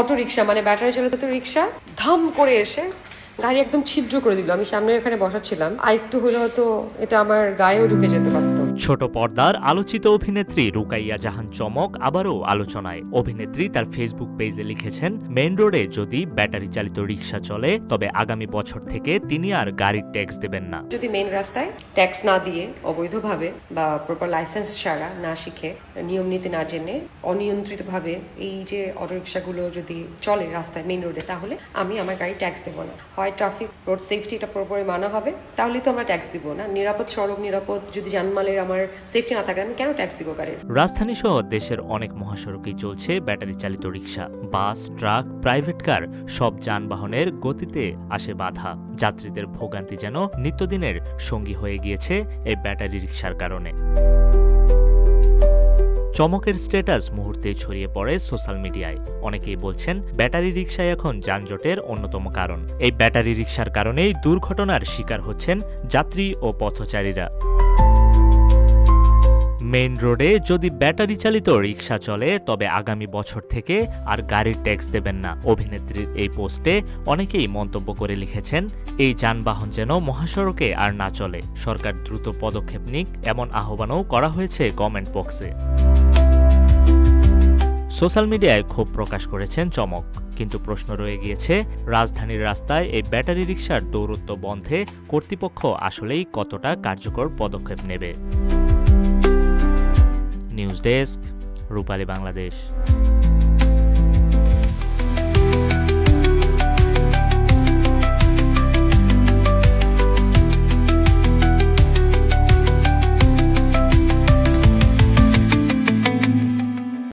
Auto rickshaw মানে battery চালিত রিক্সা ধাম করে এসে গাড়ি একদম ছিদ্র করে দিল। আমি সামনে এখানে বসাচ্ছিলাম, আর একটু হলে হয়তো এটা আমার গায়েও ঢুকে যেতে পারতো। ছোট পর্দার আলোচিত অভিনেত্রী রুকাইয়া জাহান চমক আবারও আলোচনায়। অভিনেত্রী তার ফেসবুক পেজে লিখেছেন, মেইন রোডে যদি ব্যাটারি চালিত রিক্সা চলে তবে আগামী বছর থেকে তিনি আর গাড়ির ট্যাক্স দেবেন না। যদি মেইন রাস্তায় ট্যাক্স না দিয়ে অবৈধভাবে বা প্রপার লাইসেন্স ছাড়া না শিখে নিয়ম নীতি না জেনে অনিয়ন্ত্রিতভাবে এই যে অটোরিক্সাগুলো যদি চলে রাস্তায় মেইন রোডে, তাহলে আমি আমার গাড়ি ট্যাক্স দেবো না। হয় ট্রাফিক রোড সেফটি এটা পুরোপুরি মানা হবে, তাহলেই তো আমরা ট্যাক্স দিব না। নিরাপদ সড়ক, নিরাপদ যদি জানমালের আমার সেফটি না থাকে, আমি কেন ট্যাক্স দিব গাড়ির? রাজধানী সহ দেশের অনেক মহাসড়কেই চলছে ব্যাটারি চালিত রিক্সা। বাস, ট্রাক, প্রাইভেট কার সব যানবাহনের গতিতে আসে বাধা। যাত্রীদের ভোগান্তি যেন নিত্যদিনের সঙ্গী হয়ে গিয়েছে এই ব্যাটারি রিক্সার কারণে। চমকের স্ট্যাটাস মুহূর্তে ছড়িয়ে পড়ে সোশ্যাল মিডিয়ায়। অনেকেই বলছেন ব্যাটারি রিকশায় এখন যানজটের অন্যতম কারণ। এই ব্যাটারি রিকশার কারণেই দুর্ঘটনার শিকার হচ্ছেন যাত্রী ও পথচারীরা। মেইন রোডে যদি ব্যাটারি চালিত রিক্সা চলে তবে আগামী বছর থেকে আর গাড়ির ট্যাক্স দেবেন না। অভিনেত্রীর এই পোস্টে অনেকেই মন্তব্য করে লিখেছেন, এই যানবাহন যেন মহাসড়কে আর না চলে। সরকার দ্রুত পদক্ষেপ নিক এমন আহ্বানও করা হয়েছে কমেন্ট বক্সে। সোশ্যাল মিডিয়ায় ক্ষোভ প্রকাশ করেছেন চমক, কিন্তু প্রশ্ন রয়ে গিয়েছে রাজধানীর রাস্তায় এই ব্যাটারি রিকশার দৌরত্ব বন্ধে কর্তৃপক্ষ আসলেই কতটা কার্যকর পদক্ষেপ নেবে। নিউজ ডেস্ক, রূপালী বাংলাদেশ।